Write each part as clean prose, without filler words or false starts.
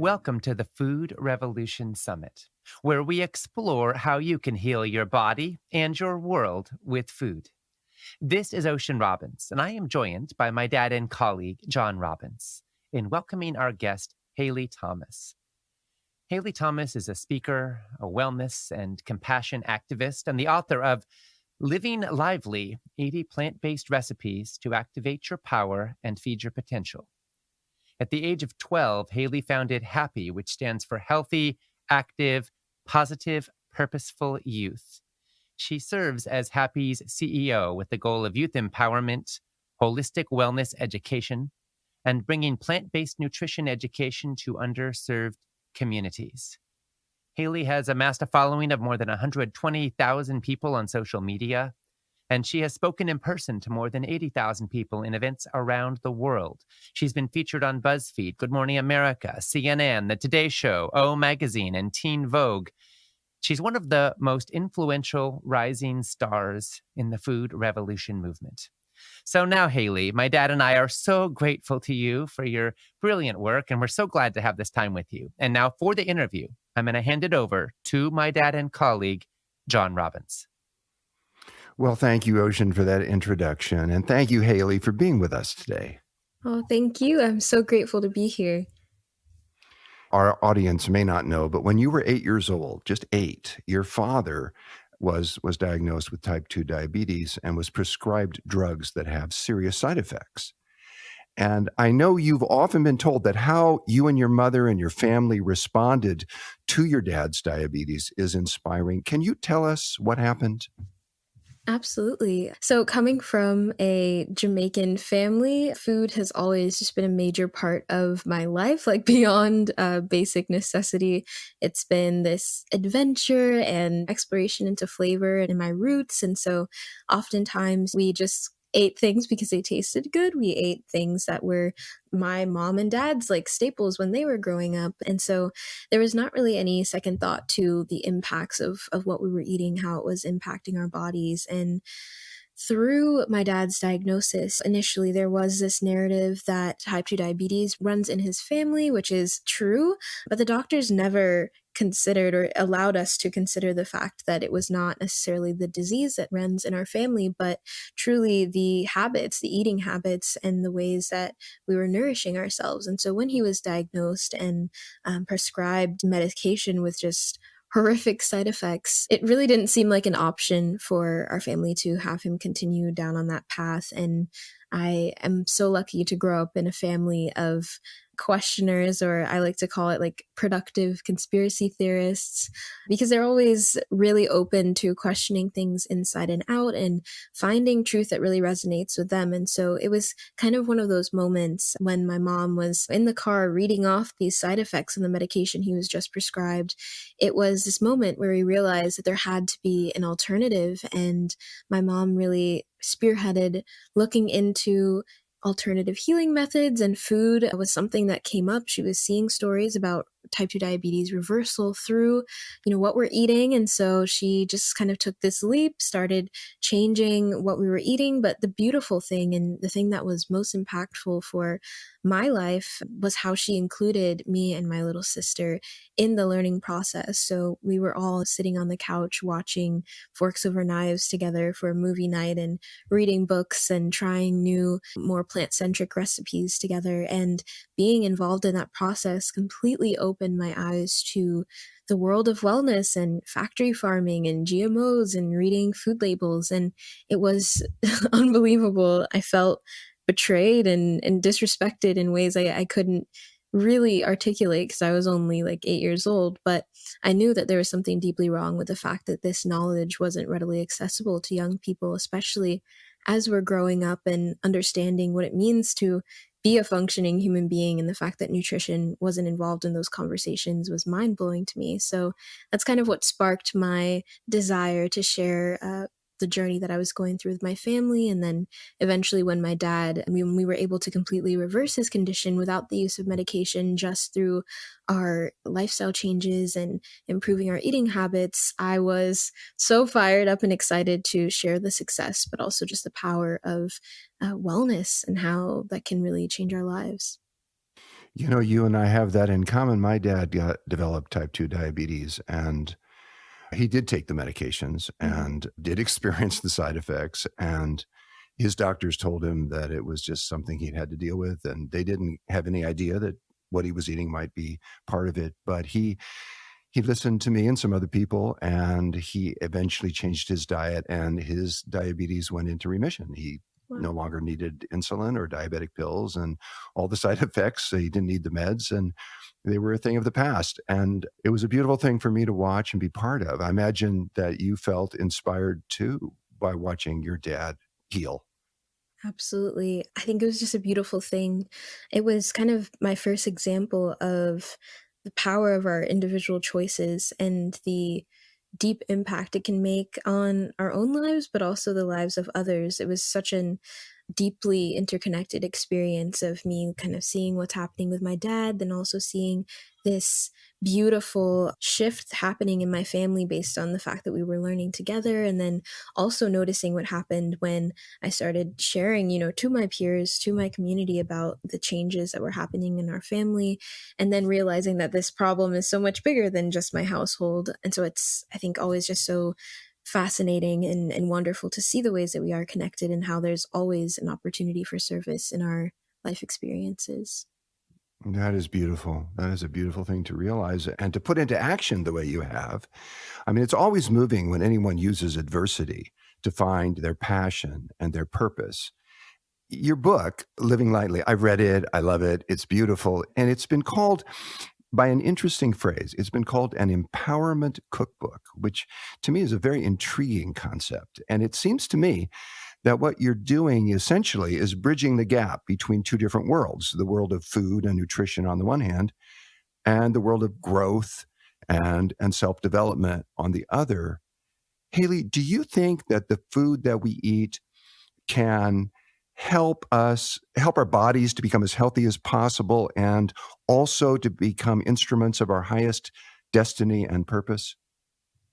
Welcome to the Food Revolution Summit, where we explore how you can heal your body and your world with food. This is Ocean Robbins, and I am joined by my dad and colleague, John Robbins, in welcoming our guest, Haile Thomas. Haile Thomas is a speaker, a wellness and compassion activist, and the author of Living Lively, 80 Plant-Based Recipes to Activate Your Power and Feed Your Potential. At the age of 12, Haile founded HAPPY, which stands for Healthy, Active, Positive, Purposeful Youth. She serves as HAPPY's CEO with the goal of youth empowerment, holistic wellness education, and bringing plant-based nutrition education to underserved communities. Haile has amassed a following of more than 120,000 people on social media, and she has spoken in person to more than 80,000 people in events around the world. She's been featured on BuzzFeed, Good Morning America, CNN, The Today Show, O Magazine, and Teen Vogue. She's one of the most influential rising stars in the food revolution movement. So now, Haile, my dad and I are so grateful to you for your brilliant work, and we're so glad to have this time with you. And now for the interview, I'm going to hand it over to my dad and colleague, John Robbins. Well, thank you, Ocean, for that introduction. And thank you, Haile, for being with us today. Oh, thank you. I'm so grateful to be here. Our audience may not know, but when you were 8 years old, just 8, your father was diagnosed with type 2 diabetes and was prescribed drugs that have serious side effects. And I know you've often been told that how you and your mother and your family responded to your dad's diabetes is inspiring. Can you tell us what happened? Absolutely. So coming from a Jamaican family, food has always just been a major part of my life, like beyond basic necessity. It's been this adventure and exploration into flavor and my roots. And so oftentimes we just ate things because they tasted good. We ate things that were my mom and dad's like staples when they were growing up. And so there was not really any second thought to the impacts of what we were eating, how it was impacting our bodies. And through my dad's diagnosis, initially there was this narrative that type 2 diabetes runs in his family, which is true, but the doctors never considered or allowed us to consider the fact that it was not necessarily the disease that runs in our family, but truly the habits, the eating habits, and the ways that we were nourishing ourselves. And so when he was diagnosed and prescribed medication with just horrific side effects, it really didn't seem like an option for our family to have him continue down on that path. And I am so lucky to grow up in a family of questioners, or I like to call it like productive conspiracy theorists, because they're always really open to questioning things inside and out and finding truth that really resonates with them. And so it was kind of one of those moments when my mom was in the car reading off these side effects on the medication he was just prescribed. It was this moment where we realized that there had to be an alternative, and my mom really spearheaded looking into alternative healing methods, and food was something that came up. She was seeing stories about type 2 diabetes reversal through, what we're eating. And so she just kind of took this leap, started changing what we were eating. But the beautiful thing, and the thing that was most impactful for my life, was how she included me and my little sister in the learning process. So we were all sitting on the couch watching Forks Over Knives together for a movie night and reading books and trying new, more plant-centric recipes together. And being involved in that process completely opened my eyes to the world of wellness and factory farming and GMOs and reading food labels. And it was unbelievable. I felt betrayed and disrespected in ways I couldn't really articulate because I was only like 8 years old. But I knew that there was something deeply wrong with the fact that this knowledge wasn't readily accessible to young people, especially as we're growing up and understanding what it means to be a functioning human being. And the fact that nutrition wasn't involved in those conversations was mind-blowing to me. So that's kind of what sparked my desire to share the journey that I was going through with my family. And then eventually when my dad, we were able to completely reverse his condition without the use of medication, just through our lifestyle changes and improving our eating habits, I was so fired up and excited to share the success, but also just the power of wellness and how that can really change our lives. You know, you and I have that in common. My dad developed type 2 diabetes, and he did take the medications Mhm. and did experience the side effects. And his doctors told him that it was just something he'd had to deal with. And they didn't have any idea that what he was eating might be part of it. But he listened to me and some other people, and he eventually changed his diet, and his diabetes went into remission. He no Wow. longer needed insulin or diabetic pills and all the side effects. So he didn't need the meds, and they were a thing of the past. And it was a beautiful thing for me to watch and be part of. I imagine that you felt inspired too by watching your dad heal. Absolutely. I think it was just a beautiful thing. It was kind of my first example of the power of our individual choices and the deep impact it can make on our own lives, but also the lives of others. It was such an deeply interconnected experience of me kind of seeing what's happening with my dad, then also seeing this beautiful shift happening in my family based on the fact that we were learning together, and then also noticing what happened when I started sharing, to my peers, to my community about the changes that were happening in our family, and then realizing that this problem is so much bigger than just my household. And so it's, I think, always just so fascinating and wonderful to see the ways that we are connected and how there's always an opportunity for service in our life experiences. That is beautiful. That is a beautiful thing to realize and to put into action the way you have. I mean, it's always moving when anyone uses adversity to find their passion and their purpose. Your book, Living Lightly, I've read it. I love it. It's beautiful. And it's been called by an interesting phrase. It's been called an empowerment cookbook, which to me is a very intriguing concept. And it seems to me that what you're doing essentially is bridging the gap between two different worlds, the world of food and nutrition on the one hand, and the world of growth and self-development on the other. Haley, do you think that the food that we eat can help our bodies to become as healthy as possible and also to become instruments of our highest destiny and purpose?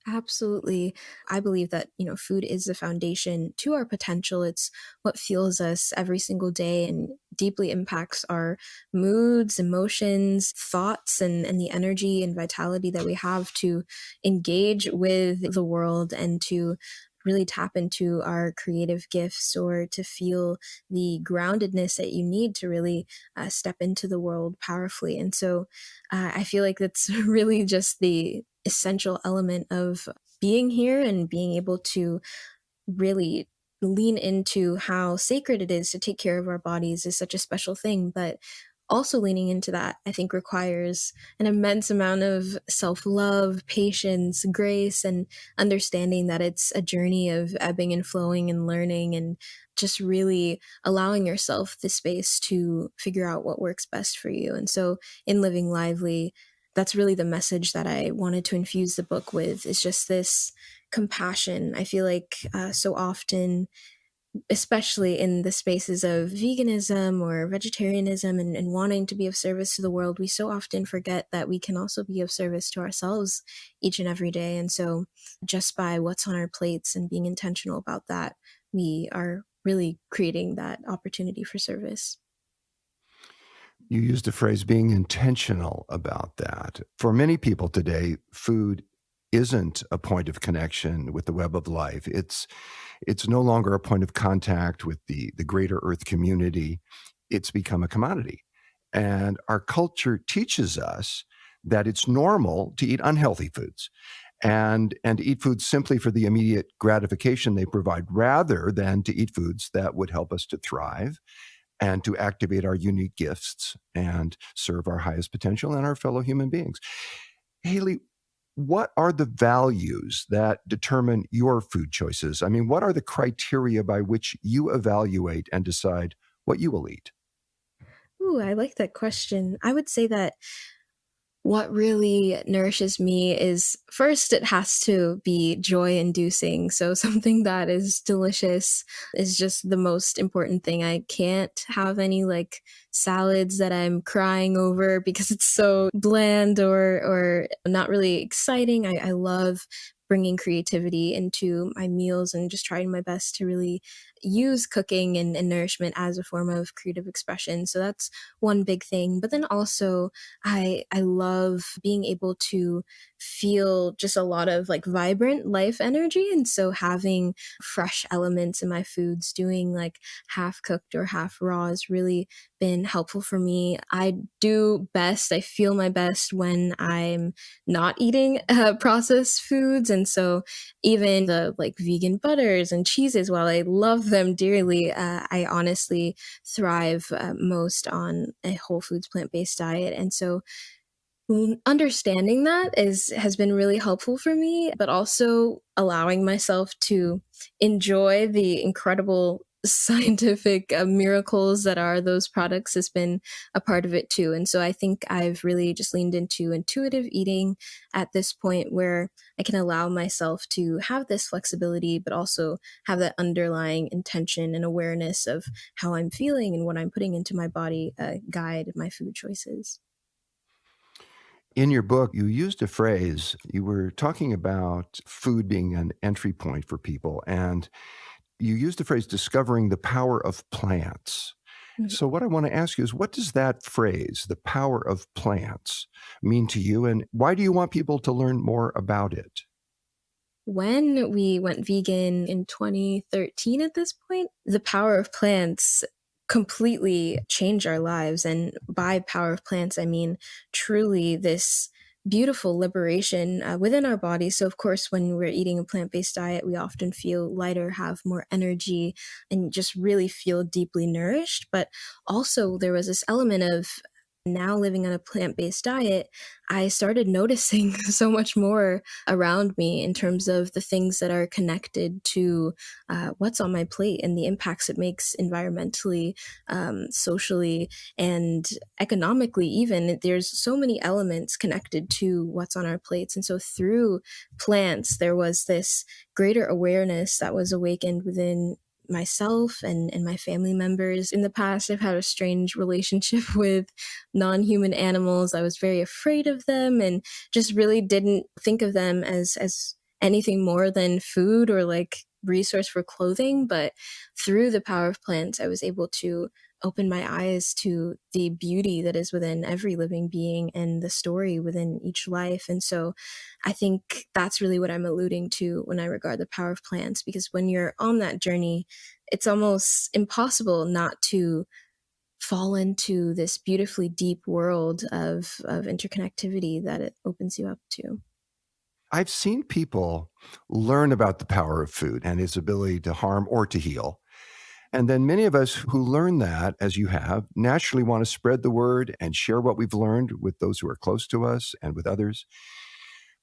Absolutely. I believe that, food is the foundation to our potential. It's what fuels us every single day and deeply impacts our moods, emotions, thoughts, and the energy and vitality that we have to engage with the world and to really tap into our creative gifts or to feel the groundedness that you need to really step into the world powerfully. And so I feel like that's really just the essential element of being here and being able to really lean into how sacred it is to take care of our bodies is such a special thing. But also leaning into that, I think, requires an immense amount of self love, patience, grace, and understanding that it's a journey of ebbing and flowing and learning and just really allowing yourself the space to figure out what works best for you. And so, in Living Lively, that's really the message that I wanted to infuse the book with, is just this compassion. I feel like so often, especially in the spaces of veganism or vegetarianism and wanting to be of service to the world, we so often forget that we can also be of service to ourselves each and every day. And so, just by what's on our plates and being intentional about that, we are really creating that opportunity for service. You used the phrase being intentional about that. For many people today, food isn't a point of connection with the web of life. It's no longer a point of contact with the greater earth community. It's become a commodity. And our culture teaches us that it's normal to eat unhealthy foods and to eat foods simply for the immediate gratification they provide rather than to eat foods that would help us to thrive and to activate our unique gifts and serve our highest potential and our fellow human beings. Haley, what are the values that determine your food choices? I mean, what are the criteria by which you evaluate and decide what you will eat? Ooh, I like that question. I would say that what really nourishes me is, first, it has to be joy inducing. So, something that is delicious is just the most important thing. I can't have any like salads that I'm crying over because it's so bland or not really exciting. I love bringing creativity into my meals and just trying my best to really use cooking and nourishment as a form of creative expression. So that's one big thing. But then also I love being able to feel just a lot of like vibrant life energy. And so having fresh elements in my foods, doing like half cooked or half raw has really been helpful for me. I do best, I feel my best when I'm not eating processed foods. And so even the like vegan butters and cheeses, while I love them dearly, I honestly thrive most on a whole foods plant-based diet. And so understanding that is has been really helpful for me, but also allowing myself to enjoy the incredible scientific miracles that are those products has been a part of it too. And so I think I've really just leaned into intuitive eating at this point where I can allow myself to have this flexibility, but also have that underlying intention and awareness of how I'm feeling and what I'm putting into my body guide my food choices. In your book, you used a phrase. You were talking about food being an entry point for people, and you used the phrase discovering the power of plants. So, what I want to ask you is what does that phrase, the power of plants, mean to you? And why do you want people to learn more about it? When we went vegan in 2013 at this point, the power of plants completely changed our lives. And by power of plants, I mean truly this beautiful liberation within our bodies. So, of course, when we're eating a plant based diet, we often feel lighter, have more energy, and just really feel deeply nourished. But also, there was this element of now living on a plant based diet, I started noticing so much more around me in terms of the things that are connected to what's on my plate and the impacts it makes environmentally, socially, and economically, even. There's so many elements connected to what's on our plates. And so through plants, there was this greater awareness that was awakened within myself and my family members. In the past, I've had a strange relationship with non-human animals. I was very afraid of them and just really didn't think of them as anything more than food or like resource for clothing. But through the power of plants, I was able to open my eyes to the beauty that is within every living being and the story within each life. And so I think that's really what I'm alluding to when I regard the power of plants, because when you're on that journey, it's almost impossible not to fall into this beautifully deep world of interconnectivity that it opens you up to. I've seen people learn about the power of food and its ability to harm or to heal. And then many of us who learn that, as you have, naturally want to spread the word and share what we've learned with those who are close to us and with others.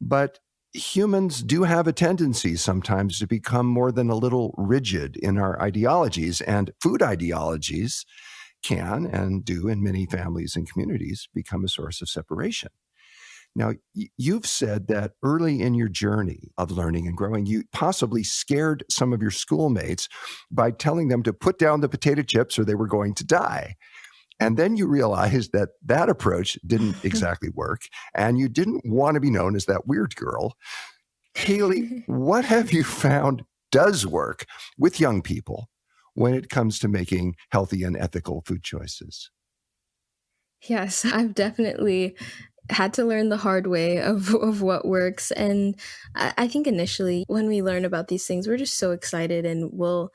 But humans do have a tendency sometimes to become more than a little rigid in our ideologies, and food ideologies can and do in many families and communities become a source of separation. Now, you've said that early in your journey of learning and growing, you possibly scared some of your schoolmates by telling them to put down the potato chips or they were going to die. And then you realized that that approach didn't exactly work, and you didn't want to be known as that weird girl. Haley, what have you found does work with young people when it comes to making healthy and ethical food choices? Yes, I've definitely had to learn the hard way of what works. And I think initially when we learn about these things, we're just so excited and we'll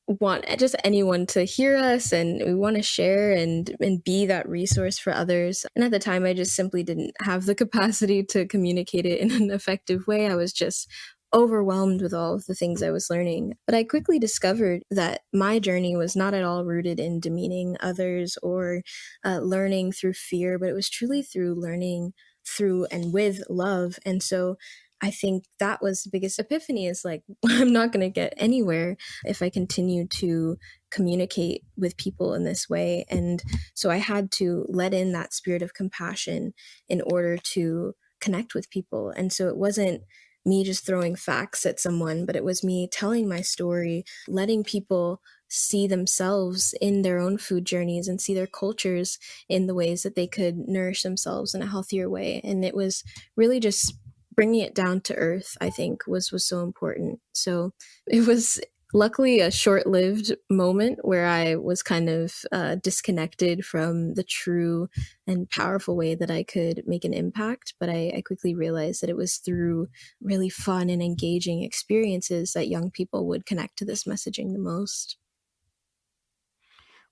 want just anyone to hear us and we want to share and be that resource for others. And at the time I just simply didn't have the capacity to communicate it in an effective way. I was just overwhelmed with all of the things I was learning. But I quickly discovered that my journey was not at all rooted in demeaning others or learning through fear, but it was truly through learning through and with love. And so I think that was the biggest epiphany is like, I'm not going to get anywhere if I continue to communicate with people in this way. And so I had to let in that spirit of compassion in order to connect with people. And so it wasn't me just throwing facts at someone, but it was me telling my story, letting people see themselves in their own food journeys and see their cultures in the ways that they could nourish themselves in a healthier way. And it was really just bringing it down to earth, I think, was so important. So it was luckily a short-lived moment where I was kind of disconnected from the true and powerful way that I could make an impact. But I quickly realized that it was through really fun and engaging experiences that young people would connect to this messaging the most.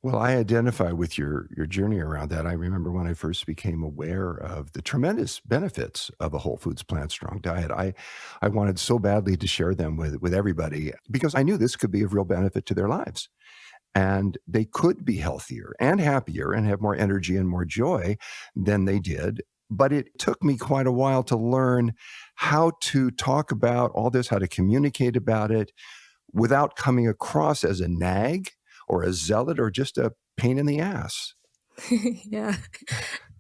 Well, I identify with your journey around that. I remember when I first became aware of the tremendous benefits of a whole foods, plant strong diet. I wanted so badly to share them with everybody because I knew this could be of real benefit to their lives. And they could be healthier and happier and have more energy and more joy than they did. But it took me quite a while to learn how to talk about all this, how to communicate about it without coming across as a nag or a zealot or just a pain in the ass. Yeah,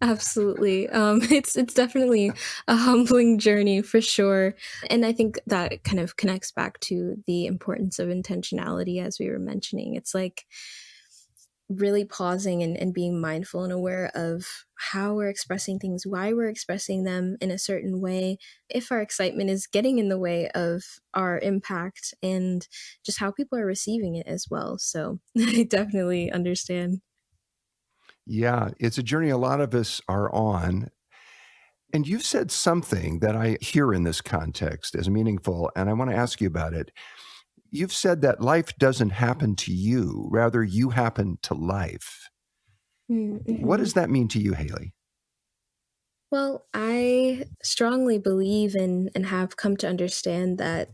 absolutely. It's definitely a humbling journey for sure, and I think that kind of connects back to the importance of intentionality, as we were mentioning. It's like really pausing and being mindful and aware of how we're expressing things, why we're expressing them in a certain way, if our excitement is getting in the way of our impact, and just how people are receiving it as well. So I definitely understand. Yeah, it's a journey a lot of us are on. And you've said something that I hear in this context as meaningful, and I want to ask you about it. You've said that life doesn't happen to you, rather, you happen to life. What Mm-hmm. does that mean to you, Haley? Well, I strongly believe and have come to understand that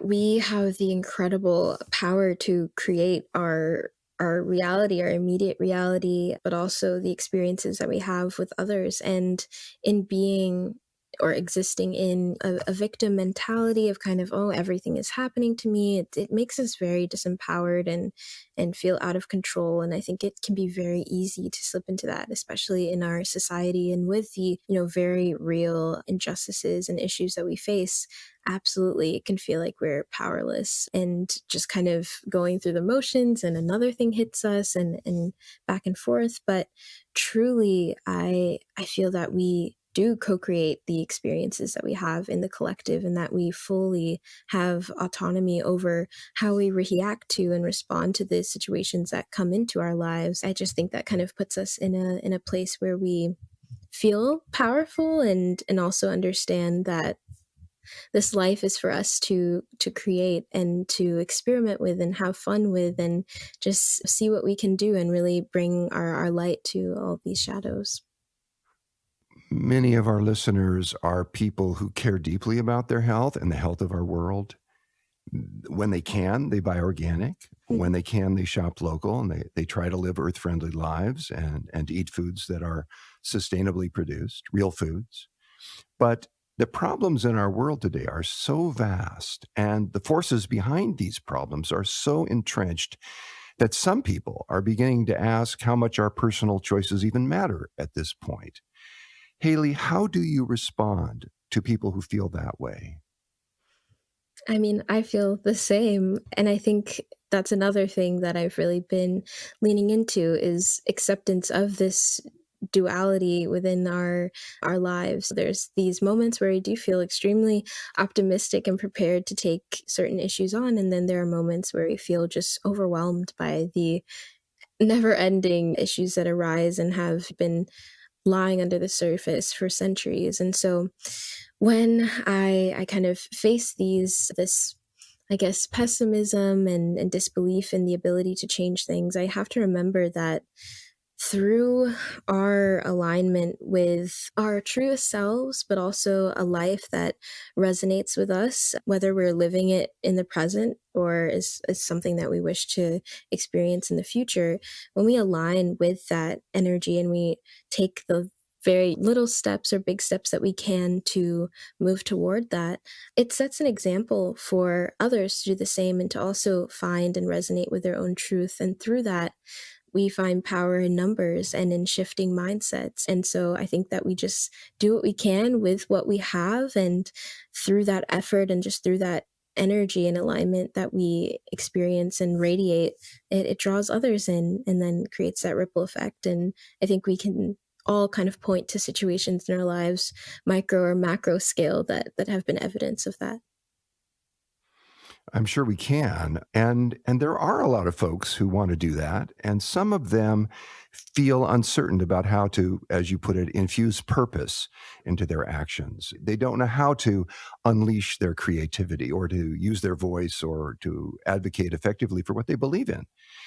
we have the incredible power to create our reality, our immediate reality, but also the experiences that we have with others. And in being or existing in a victim mentality of kind of, oh, everything is happening to me, it makes us very disempowered and feel out of control. And I think it can be very easy to slip into that, especially in our society and with the, very real injustices and issues that we face. Absolutely, it can feel like we're powerless and just kind of going through the motions, and another thing hits us, and back and forth. But truly, I feel that we do co-create the experiences that we have in the collective, and that we fully have autonomy over how we react to and respond to the situations that come into our lives. I just think that kind of puts us in a place where we feel powerful, and also understand that this life is for us to create and to experiment with and have fun with, and just see what we can do and really bring our light to all these shadows. Many of our listeners are people who care deeply about their health and the health of our world. When they can, they buy organic. Mm. When they can, they shop local, and they try to live earth friendly lives and eat foods that are sustainably produced, real foods. But the problems in our world today are so vast, and the forces behind these problems are so entrenched that some people are beginning to ask how much our personal choices even matter at this point. Haley, how do you respond to people who feel that way? I mean, I feel the same. And I think that's another thing that I've really been leaning into is acceptance of this duality within our lives. There's these moments where I do feel extremely optimistic and prepared to take certain issues on, and then there are moments where I feel just overwhelmed by the never-ending issues that arise and have been lying under the surface for centuries. And so when I kind of face this, I guess, pessimism and disbelief in the ability to change things, I have to remember that through our alignment with our truest selves, but also a life that resonates with us, whether we're living it in the present or is something that we wish to experience in the future, when we align with that energy and we take the very little steps or big steps that we can to move toward that, it sets an example for others to do the same and to also find and resonate with their own truth. And through that, we find power in numbers and in shifting mindsets. And so I think that we just do what we can with what we have. And through that effort and just through that energy and alignment that we experience and radiate, it draws others in and then creates that ripple effect. And I think we can all kind of point to situations in our lives, micro or macro scale, that have been evidence of that. I'm sure we can. And there are a lot of folks who want to do that, and some of them feel uncertain about how to, as you put it, infuse purpose into their actions. They don't know how to unleash their creativity or to use their voice or to advocate effectively for what they believe in.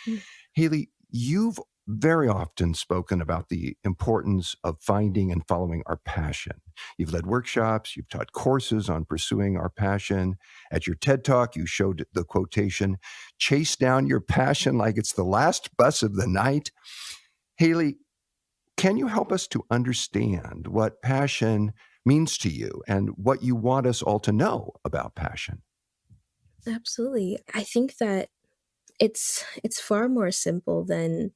Mm. Haley, you've very often spoken about the importance of finding and following our passion. You've led workshops, you've taught courses on pursuing our passion. At your TED Talk, you showed the quotation, chase down your passion like it's the last bus of the night. Haley, can you help us to understand what passion means to you and what you want us all to know about passion? Absolutely. I think that it's far more simple than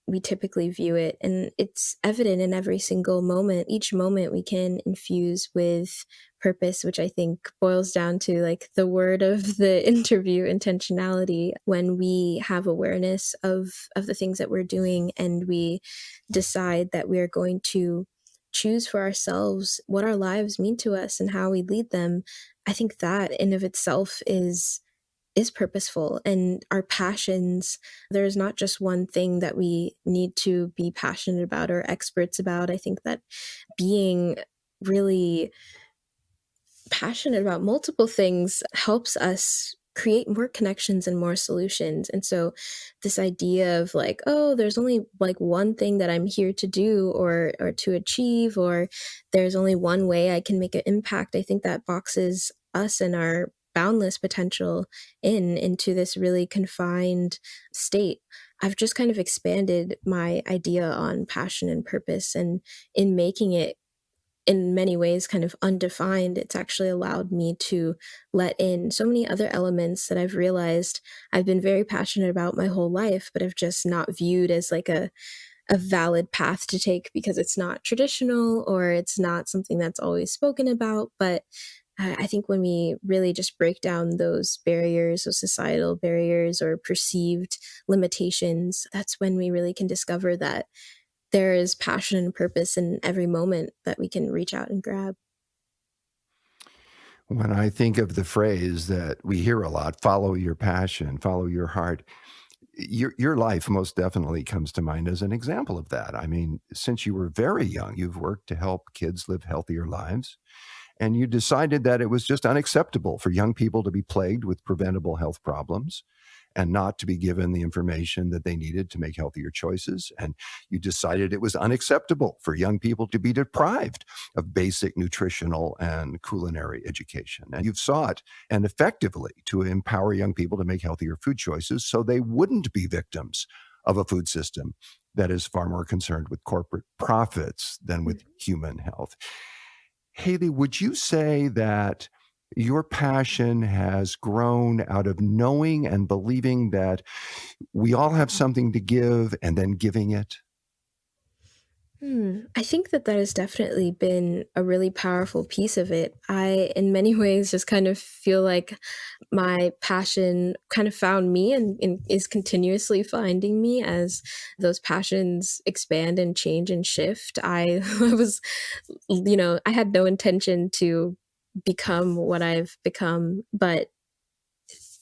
we typically view it, and it's evident in every single moment. Each moment we can infuse with purpose, which I think boils down to like the word of the interview, intentionality. When we have awareness of the things that we're doing, and we decide that we are going to choose for ourselves what our lives mean to us and how we lead them, I think that in of itself is purposeful. And our passions, there's not just one thing that we need to be passionate about or experts about. I think that being really passionate about multiple things helps us create more connections and more solutions. And so this idea of like, oh, there's only like one thing that I'm here to do or to achieve, or there's only one way I can make an impact, I think that boxes us and our boundless potential into this really confined state. I've just kind of expanded my idea on passion and purpose, and in making it in many ways kind of undefined, it's actually allowed me to let in so many other elements that I've realized I've been very passionate about my whole life, but have just not viewed as like a valid path to take because it's not traditional or it's not something that's always spoken about. But I think when we really just break down those barriers, those societal barriers or perceived limitations, that's when we really can discover that there is passion and purpose in every moment that we can reach out and grab. When I think of the phrase that we hear a lot, follow your passion, follow your heart, your life most definitely comes to mind as an example of that. I mean, since you were very young, you've worked to help kids live healthier lives, and you decided that it was just unacceptable for young people to be plagued with preventable health problems and not to be given the information that they needed to make healthier choices. And you decided it was unacceptable for young people to be deprived of basic nutritional and culinary education. And you've sought and effectively to empower young people to make healthier food choices so they wouldn't be victims of a food system that is far more concerned with corporate profits than with human health. Haley, would you say that your passion has grown out of knowing and believing that we all have something to give and then giving it? I think that that has definitely been a really powerful piece of it. I, in many ways, just kind of feel like my passion kind of found me and is continuously finding me as those passions expand and change and shift. I was, I had no intention to become what I've become, but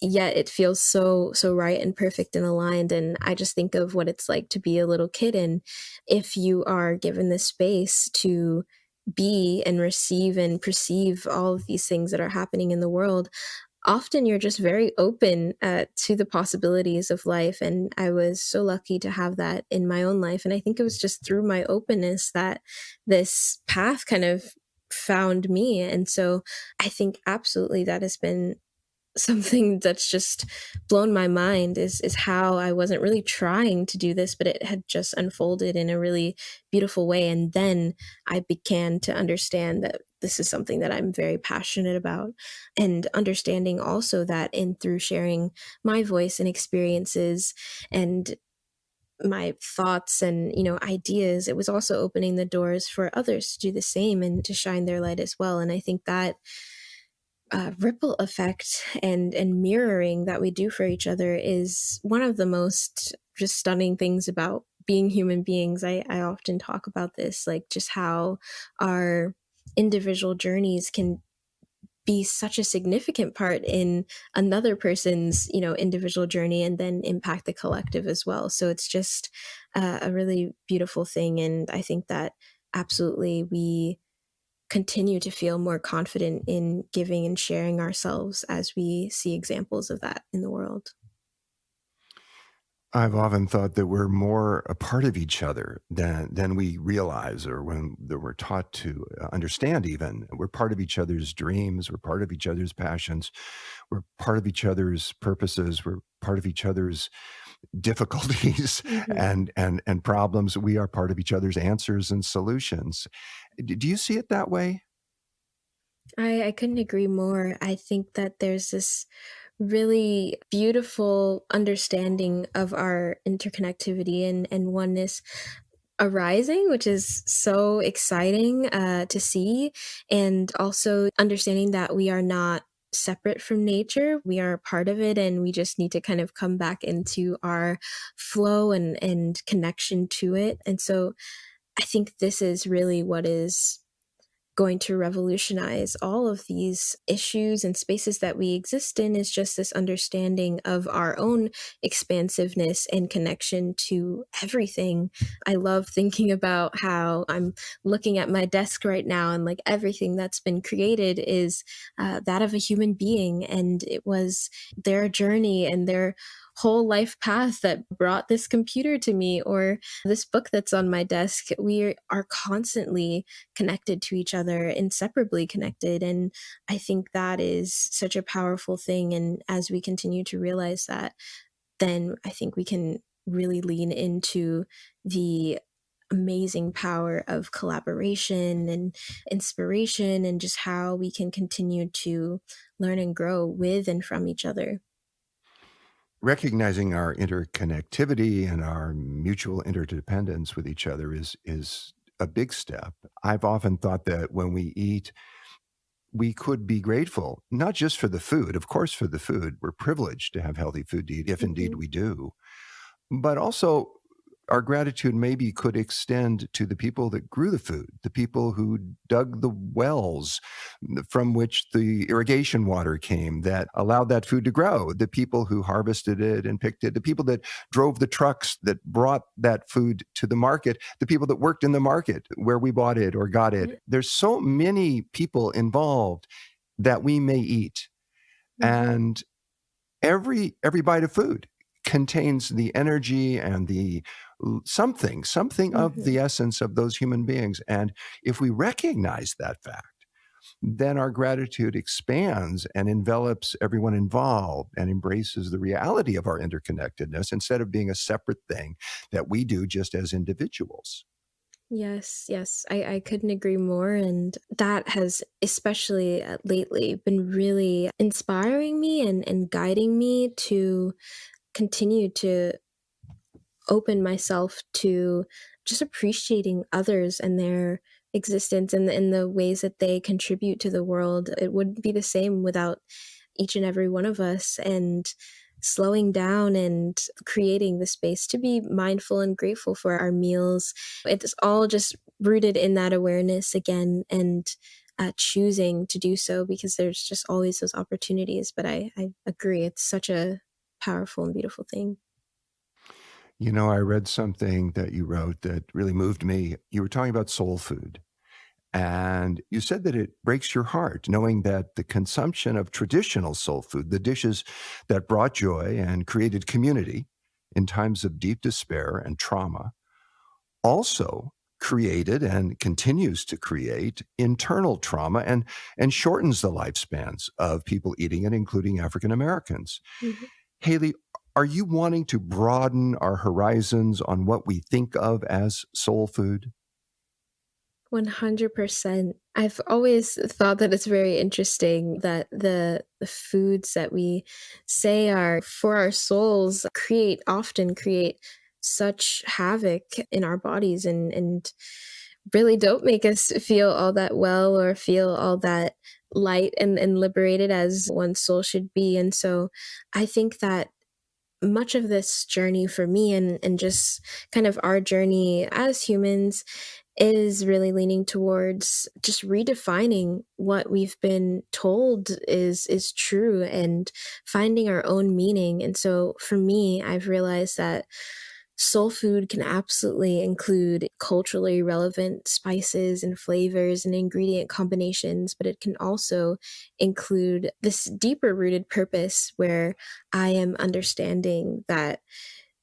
yet it feels so right and perfect and aligned. And I just think of what it's like to be a little kid, and if you are given the space to be and receive and perceive all of these things that are happening in the world, often you're just very open to the possibilities of life. And I was so lucky to have that in my own life, and I think it was just through my openness that this path kind of found me. And so I think absolutely that has been something that's just blown my mind, is how I wasn't really trying to do this, but it had just unfolded in a really beautiful way. And then I began to understand that this is something that I'm very passionate about, and understanding also that in through sharing my voice and experiences and my thoughts and ideas, it was also opening the doors for others to do the same and to shine their light as well. And I think that ripple effect and mirroring that we do for each other is one of the most just stunning things about being human beings, I often talk about this, like just how our individual journeys can be such a significant part in another person's, individual journey and then impact the collective as well. So it's just a really beautiful thing. And I think that absolutely we continue to feel more confident in giving and sharing ourselves as we see examples of that in the world. I've often thought that we're more a part of each other than we realize, or when that we're taught to understand. Even we're part of each other's dreams, we're part of each other's passions, we're part of each other's purposes, we're part of each other's difficulties Mhm. and problems. We are part of each other's answers and solutions. Do you see it that way? I couldn't agree more. I think that there's this really beautiful understanding of our interconnectivity and oneness arising, which is so exciting to see. And also understanding that we are not separate from nature. We are a part of it, and we just need to kind of come back into our flow and connection to it. And so I think this is really what is going to revolutionize all of these issues and spaces that we exist in, is just this understanding of our own expansiveness and connection to everything. I love thinking about how I'm looking at my desk right now, and like everything that's been created is that of a human being, and it was their journey and their whole life path that brought this computer to me, or this book that's on my desk. We are constantly connected to each other, inseparably connected. And I think that is such a powerful thing. And as we continue to realize that, then I think we can really lean into the amazing power of collaboration and inspiration, and just how we can continue to learn and grow with and from each other. Recognizing our interconnectivity and our mutual interdependence with each other is a big step. I've often thought that when we eat, we could be grateful, not just for the food, of course, for the food. We're privileged to have healthy food to eat, if indeed Mhm. we do. But also, our gratitude maybe could extend to the people that grew the food, the people who dug the wells from which the irrigation water came that allowed that food to grow, the people who harvested it and picked it, the people that drove the trucks that brought that food to the market, the people that worked in the market where we bought it or got it. There's so many people involved that we may eat. Mhm. And every bite of food contains the energy and the something of the Mhm. essence of those human beings. And if we recognize that fact, then our gratitude expands and envelops everyone involved and embraces the reality of our interconnectedness instead of being a separate thing that we do just as individuals. Yes, yes, I couldn't agree more. And that has, especially lately, been really inspiring me and guiding me to continue to open myself to just appreciating others and their existence and the ways that they contribute to the world. It wouldn't be the same without each and every one of us. And slowing down and creating the space to be mindful and grateful for our meals. It's all just rooted in that awareness again, and choosing to do so, because there's just always those opportunities. But I agree, it's such a powerful and beautiful thing. You know, I read something that you wrote that really moved me. You were talking about soul food. And you said that it breaks your heart knowing that the consumption of traditional soul food, the dishes that brought joy and created community in times of deep despair and trauma, also created and continues to create internal trauma and shortens the lifespans of people eating it, including African Americans. Mhm. Haley, are you wanting to broaden our horizons on what we think of as soul food? 100%. I've always thought that it's very interesting that the foods that we say are for our souls often create such havoc in our bodies, and really don't make us feel all that well or feel all that light and liberated as one's soul should be. And so I think that much of this journey for me and just kind of our journey as humans is really leaning towards just redefining what we've been told is true and finding our own meaning. And so for me, I've realized that soul food can absolutely include culturally relevant spices and flavors and ingredient combinations, but it can also include this deeper rooted purpose where I am understanding that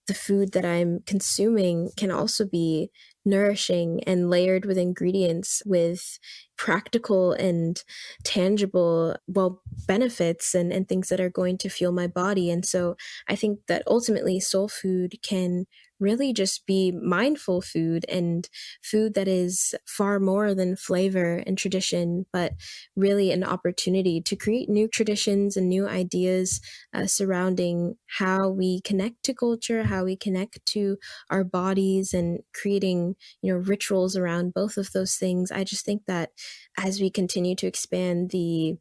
the food that I'm consuming can also be nourishing and layered with ingredients with practical and tangible, well, benefits and things that are going to fuel my body. And so I think that ultimately soul food can really just be mindful food and food that is far more than flavor and tradition, but really an opportunity to create new traditions and new ideas surrounding how we connect to culture, how we connect to our bodies, and creating, rituals around both of those things. I just think that as we continue to expand the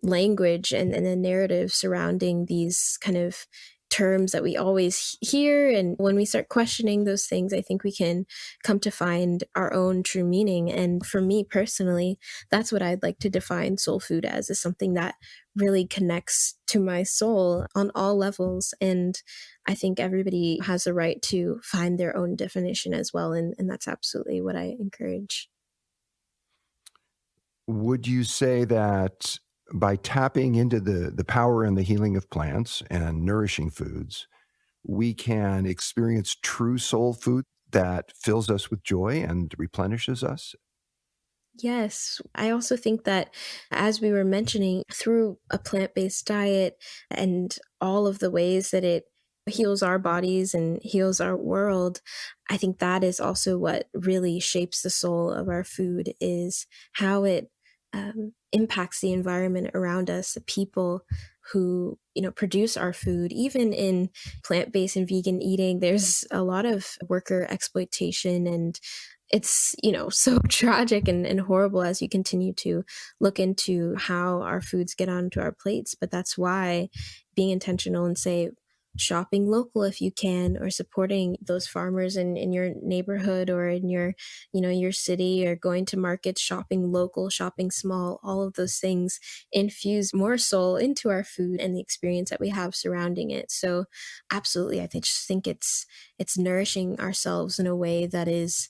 language and the narrative surrounding these kind of terms that we always hear. And when we start questioning those things, I think we can come to find our own true meaning. And for me personally, that's what I'd like to define soul food as, is something that really connects to my soul on all levels. And I think everybody has a right to find their own definition as well. And that's absolutely what I encourage. Would you say that by tapping into the power and the healing of plants and nourishing foods, we can experience true soul food that fills us with joy and replenishes us? Yes, I also think that, as we were mentioning, through a plant based diet and all of the ways that it heals our bodies and heals our world, I think that is also what really shapes the soul of our food, is how it impacts the environment around us, the people who produce our food. Even in plant based and vegan eating, there's a lot of worker exploitation, and it's so tragic and horrible as you continue to look into how our foods get onto our plates. But that's why being intentional and say shopping local if you can, or supporting those farmers in your neighborhood or in your city, or going to markets, shopping local, shopping small, all of those things infuse more soul into our food and the experience that we have surrounding it. So absolutely, just think it's nourishing ourselves in a way that is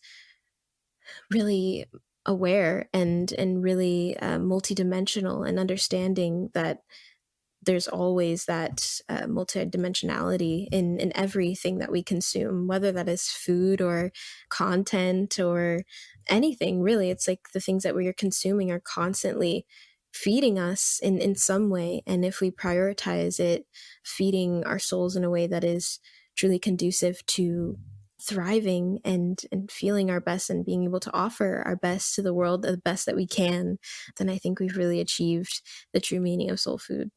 really aware and really multidimensional, and understanding that there's always that multidimensionality in everything that we consume, whether that is food or content or anything really. It's like the things that we're consuming are constantly feeding us in some way. And if we prioritize it, feeding our souls in a way that is truly conducive to thriving and feeling our best and being able to offer our best to the world, the best that we can, then I think we've really achieved the true meaning of soul food.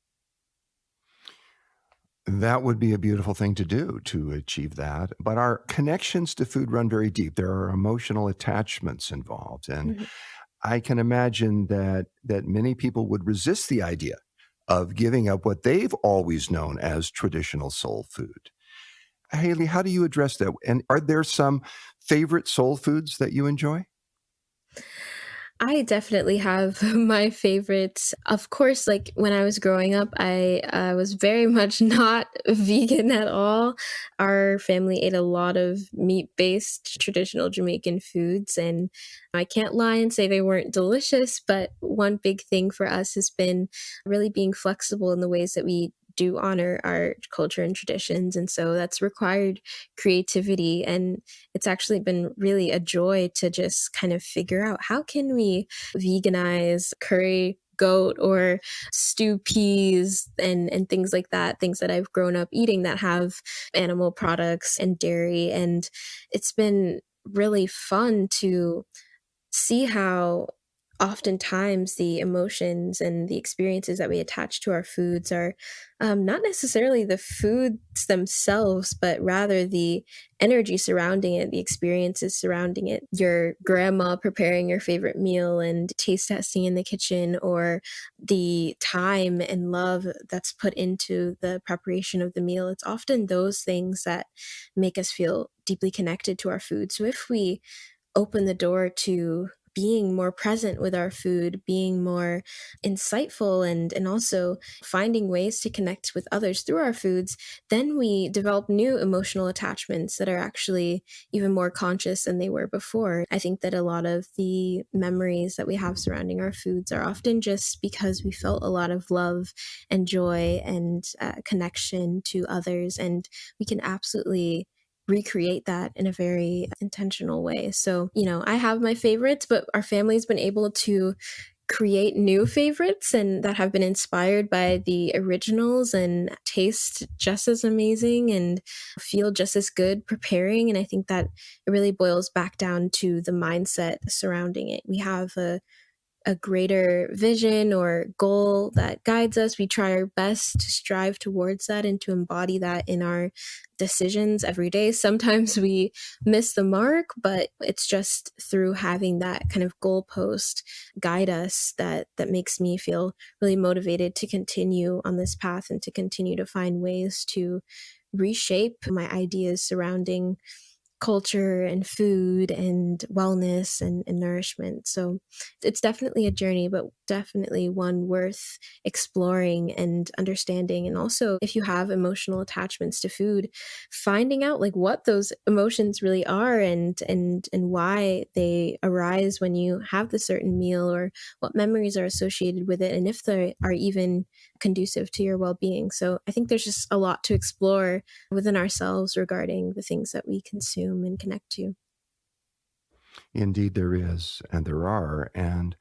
That would be a beautiful thing to do to achieve that. But our connections to food run very deep. There are emotional attachments involved. And Mhm. I can imagine that many people would resist the idea of giving up what they've always known as traditional soul food. Haley, how do you address that? And are there some favorite soul foods that you enjoy? I definitely have my favorites. Of course, like when I was growing up, I was very much not vegan at all. Our family ate a lot of meat based traditional Jamaican foods, and I can't lie and say they weren't delicious. But one big thing for us has been really being flexible in the ways that we do honor our culture and traditions. And so that's required creativity. And it's actually been really a joy to just kind of figure out, how can we veganize curry goat or stew peas and things like that, things that I've grown up eating that have animal products and dairy. And it's been really fun to see how oftentimes the emotions and the experiences that we attach to our foods are not necessarily the foods themselves, but rather the energy surrounding it, the experiences surrounding it. Your grandma preparing your favorite meal and taste testing in the kitchen, or the time and love that's put into the preparation of the meal. It's often those things that make us feel deeply connected to our food. So if we open the door to being more present with our food, being more insightful, and also finding ways to connect with others through our foods, then we develop new emotional attachments that are actually even more conscious than they were before. I think that a lot of the memories that we have surrounding our foods are often just because we felt a lot of love and joy and connection to others, and we can absolutely recreate that in a very intentional way. So, I have my favorites, but our family's been able to create new favorites and that have been inspired by the originals and taste just as amazing and feel just as good preparing. And I think that it really boils back down to the mindset surrounding it. We have a greater vision or goal that guides us. We try our best to strive towards that and to embody that in our decisions every day. Sometimes we miss the mark, but it's just through having that kind of goalpost guide us that makes me feel really motivated to continue on this path and to continue to find ways to reshape my ideas surrounding culture and food and wellness and nourishment. So it's definitely a journey, but definitely one worth exploring and understanding. And also, if you have emotional attachments to food, finding out like what those emotions really are and why they arise when you have the certain meal, or what memories are associated with it, and if they are even conducive to your well-being. So I think there's just a lot to explore within ourselves regarding the things that we consume and connect to. Indeed, there is, and there are. And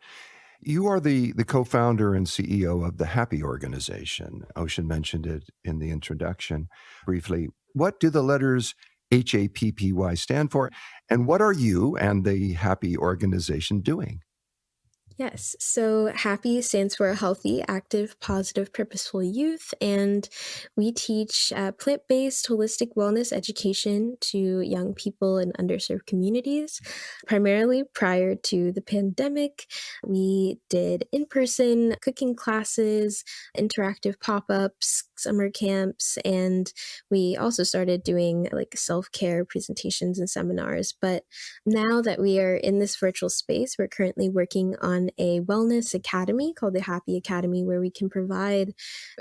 you are the co-founder and CEO of the Happy Organization. Ocean mentioned it in the introduction briefly. What do the letters HAPPY stand for? And what are you and the Happy Organization doing? Yes. So HAPPY stands for Healthy, Active, Positive, Purposeful Youth. And we teach plant based holistic wellness education to young people in underserved communities. Primarily prior to the pandemic, we did in person cooking classes, interactive pop ups, summer camps, and we also started doing like self care presentations and seminars. But now that we are in this virtual space, we're currently working on a wellness academy called the Happy Academy, where we can provide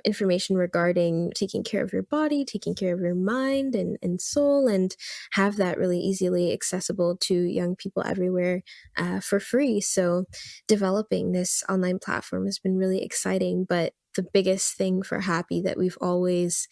information regarding taking care of your body, taking care of your mind and soul, and have that really easily accessible to young people everywhere for free. So, developing this online platform has been really exciting, but the biggest thing for Happy that we've always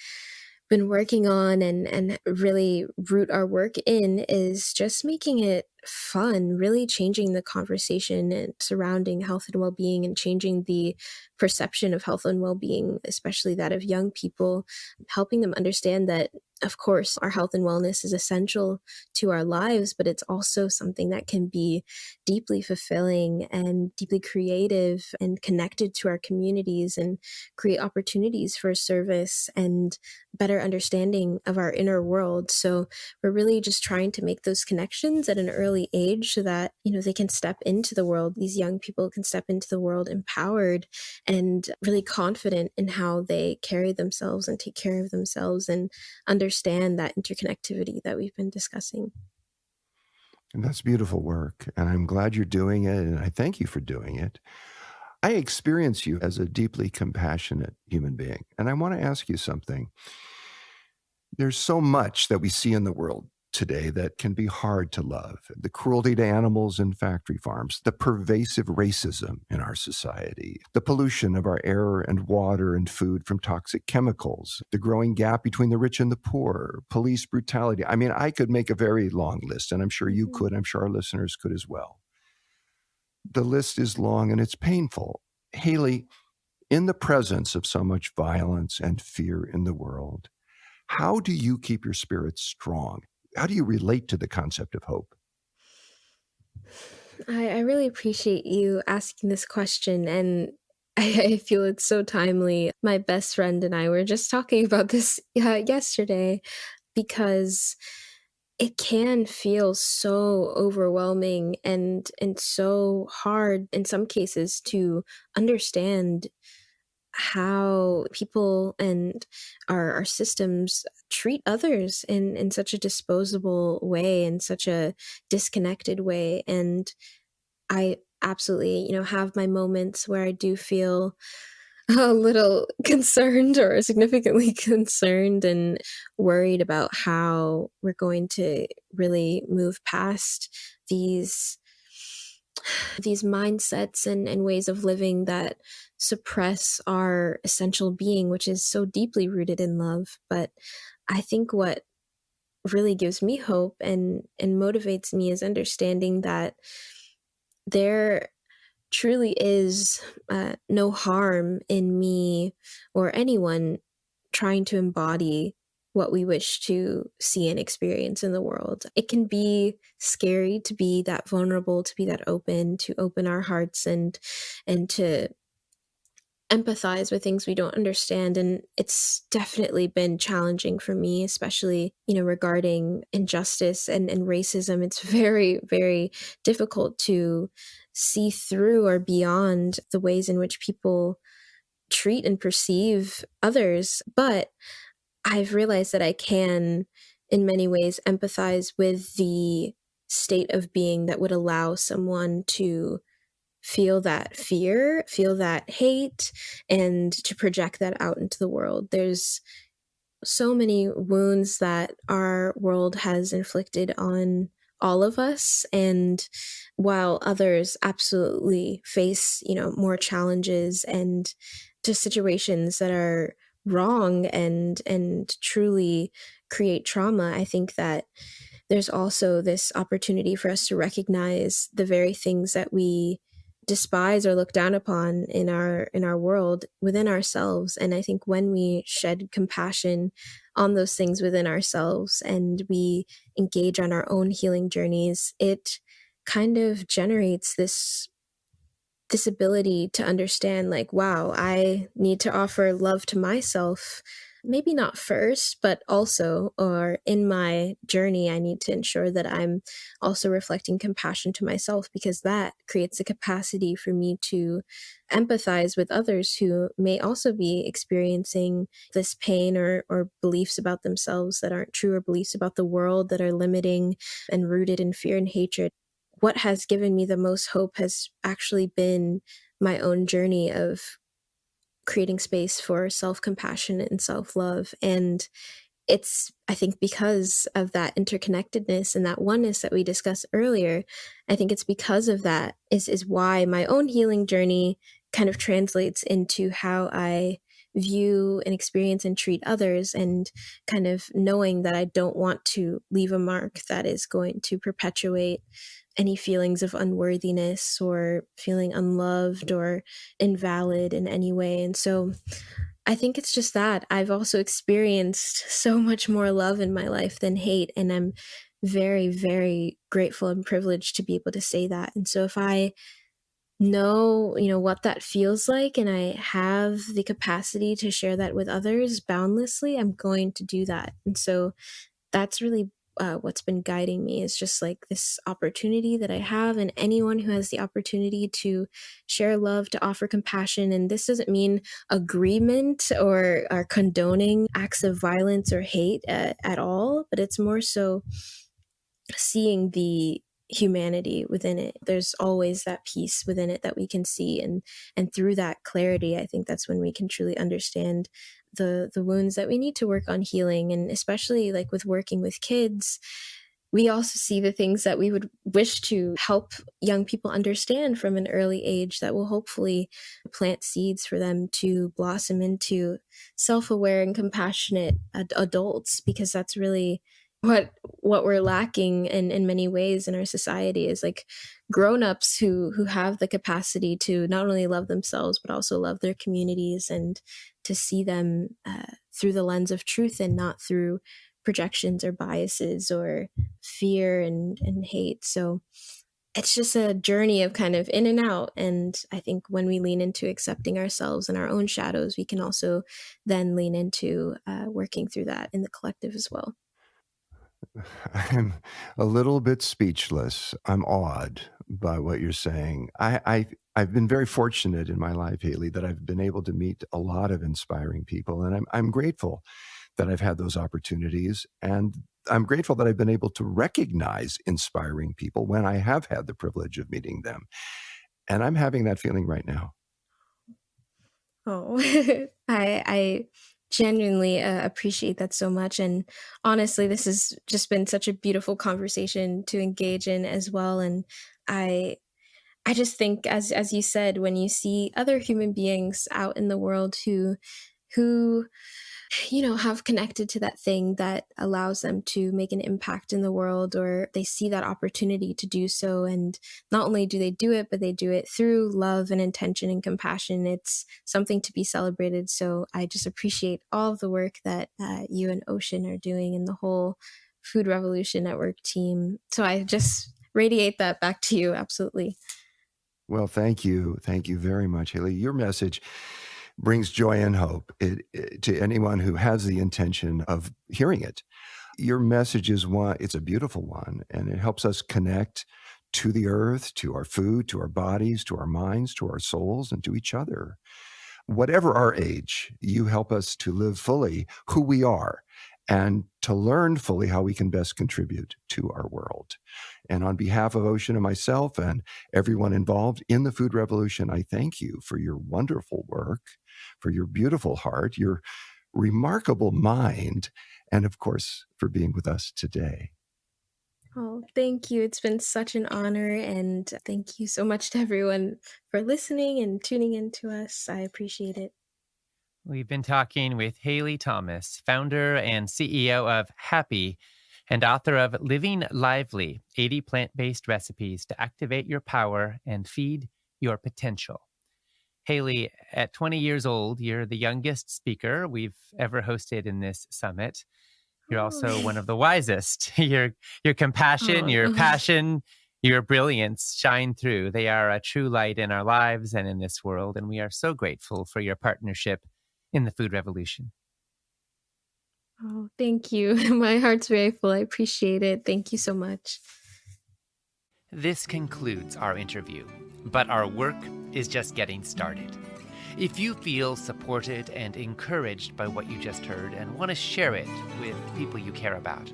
been working on and really root our work in is just making it fun, really changing the conversation and surrounding health and well-being and changing the perception of health and well-being, especially that of young people, helping them understand that of course our health and wellness is essential to our lives, but it's also something that can be deeply fulfilling and deeply creative and connected to our communities and create opportunities for service and better understanding of our inner world. So we're really just trying to make those connections at an early age so that, they can step into the world. These young people can step into the world empowered and really confident in how they carry themselves and take care of themselves and understand that interconnectivity that we've been discussing. And that's beautiful work. And I'm glad you're doing it. And I thank you for doing it. I experience you as a deeply compassionate human being. And I want to ask you something. There's so much that we see in the world today that can be hard to love. The cruelty to animals in factory farms, the pervasive racism in our society, the pollution of our air and water and food from toxic chemicals, the growing gap between the rich and the poor, police brutality. I mean, I could make a very long list, and I'm sure you Mhm. could. I'm sure our listeners could as well. The list is long and it's painful. Haile, in the presence of so much violence and fear in the world, how do you keep your spirits strong? How do you relate to the concept of hope? I really appreciate you asking this question, and I feel it's so timely. My best friend and I were just talking about this yesterday because it can feel so overwhelming and so hard in some cases to understand how people and our systems treat others in such a disposable way, in such a disconnected way. And I absolutely, have my moments where I do feel a little concerned or significantly concerned and worried about how we're going to really move past these these mindsets and ways of living that suppress our essential being, which is so deeply rooted in love. But I think what really gives me hope and motivates me is understanding that there truly is no harm in me or anyone trying to embody what we wish to see and experience in the world. It can be scary to be that vulnerable, to be that open, to open our hearts and to empathize with things we don't understand. And it's definitely been challenging for me, especially, regarding injustice and racism. It's very, very difficult to see through or beyond the ways in which people treat and perceive others. But I've realized that I can, in many ways, empathize with the state of being that would allow someone to feel that fear, feel that hate, and to project that out into the world. There's so many wounds that our world has inflicted on all of us, and while others absolutely face, more challenges and just situations that are wrong and truly create trauma, I think that there's also this opportunity for us to recognize the very things that we despise or look down upon in our world within ourselves. And I think when we shed compassion on those things within ourselves and we engage on our own healing journeys, it kind of generates this ability to understand, like, wow, I need to offer love to myself, maybe not first, but also, or in my journey, I need to ensure that I'm also reflecting compassion to myself, because that creates a capacity for me to empathize with others who may also be experiencing this pain or beliefs about themselves that aren't true, or beliefs about the world that are limiting and rooted in fear and hatred. What has given me the most hope has actually been my own journey of creating space for self-compassion and self-love. And it's, I think, because of that interconnectedness and that oneness that we discussed earlier. I think it's because of that is why my own healing journey kind of translates into how I view and experience and treat others, and kind of knowing that I don't want to leave a mark that is going to perpetuate any feelings of unworthiness or feeling unloved or invalid in any way. And so I think it's just that I've also experienced so much more love in my life than hate. And I'm very, very grateful and privileged to be able to say that. And so if I know, what that feels like, and I have the capacity to share that with others boundlessly, I'm going to do that. And so that's really what's been guiding me, is just like this opportunity that I have, and anyone who has the opportunity to share love, to offer compassion. And this doesn't mean agreement or condoning acts of violence or hate at all, but it's more so seeing the humanity within it. There's always that peace within it that we can see, and through that clarity, I think that's when we can truly understand the wounds that we need to work on healing. And especially like with working with kids, we also see the things that we would wish to help young people understand from an early age that will hopefully plant seeds for them to blossom into self-aware and compassionate adults, because that's really what we're lacking in many ways in our society, is like grown-ups who have the capacity to not only love themselves but also love their communities, and to see them through the lens of truth and not through projections or biases or fear and hate. So it's just a journey of kind of in and out. And I think when we lean into accepting ourselves and our own shadows, we can also then lean into working through that in the collective as well. I'm a little bit speechless. I'm awed by what you're saying. I've been very fortunate in my life, Haley, that I've been able to meet a lot of inspiring people, and I'm grateful that I've had those opportunities, and I'm grateful that I've been able to recognize inspiring people when I have had the privilege of meeting them. And I'm having that feeling right now. Oh, I genuinely appreciate that so much. And honestly, this has just been such a beautiful conversation to engage in as well. And I I just think, as you said, when you see other human beings out in the world who have connected to that thing that allows them to make an impact in the world, or they see that opportunity to do so, and not only do they do it, but they do it through love and intention and compassion. It's something to be celebrated. So I just appreciate all of the work that you and Ocean are doing, and the whole Food Revolution Network team. So I just radiate that back to you. Absolutely. Well, thank you. Thank you very much, Haley. Your message brings joy and hope to anyone who has the intention of hearing it. Your message is one, it's a beautiful one, and it helps us connect to the earth, to our food, to our bodies, to our minds, to our souls, and to each other. Whatever our age, you help us to live fully who we are and to learn fully how we can best contribute to our world. And on behalf of Ocean and myself and everyone involved in the food revolution, I thank you for your wonderful work, for your beautiful heart, your remarkable mind, and of course, for being with us today. Oh, thank you. It's been such an honor. And thank you so much to everyone for listening and tuning in to us. I appreciate it. We've been talking with Haley Thomas, founder and CEO of Happy and author of Living Lively 80 Plant Based Recipes to Activate Your Power and Feed Your Potential. Haley, at 20 years old, you're the youngest speaker we've ever hosted in this summit. You're also one Oh, of the wisest. Your compassion, your oh, passion, your brilliance shine through. They are a true light in our lives and in this world, and we are so grateful for your partnership in the food revolution. oh, thank you. My heart's very full. I appreciate it. Thank you so much. This concludes our interview, but our work is just getting started. If you feel supported and encouraged by what you just heard and want to share it with people you care about,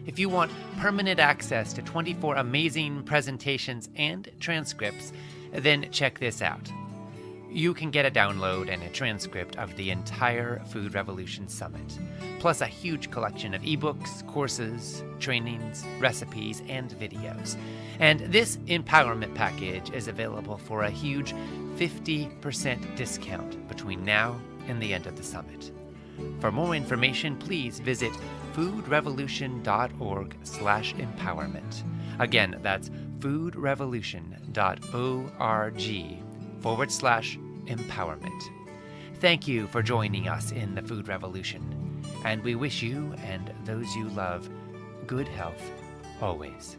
if you want permanent access to 24 amazing presentations and transcripts, then check this out. You can get a download and a transcript of the entire Food Revolution Summit, plus a huge collection of ebooks, courses, trainings, recipes, and videos. And this empowerment package is available for a huge 50% discount between now and the end of the summit. For more information, please visit foodrevolution.org/empowerment. Again, that's foodrevolution.org/empowerment. Thank you for joining us in the Food Revolution, and we wish you and those you love good health always.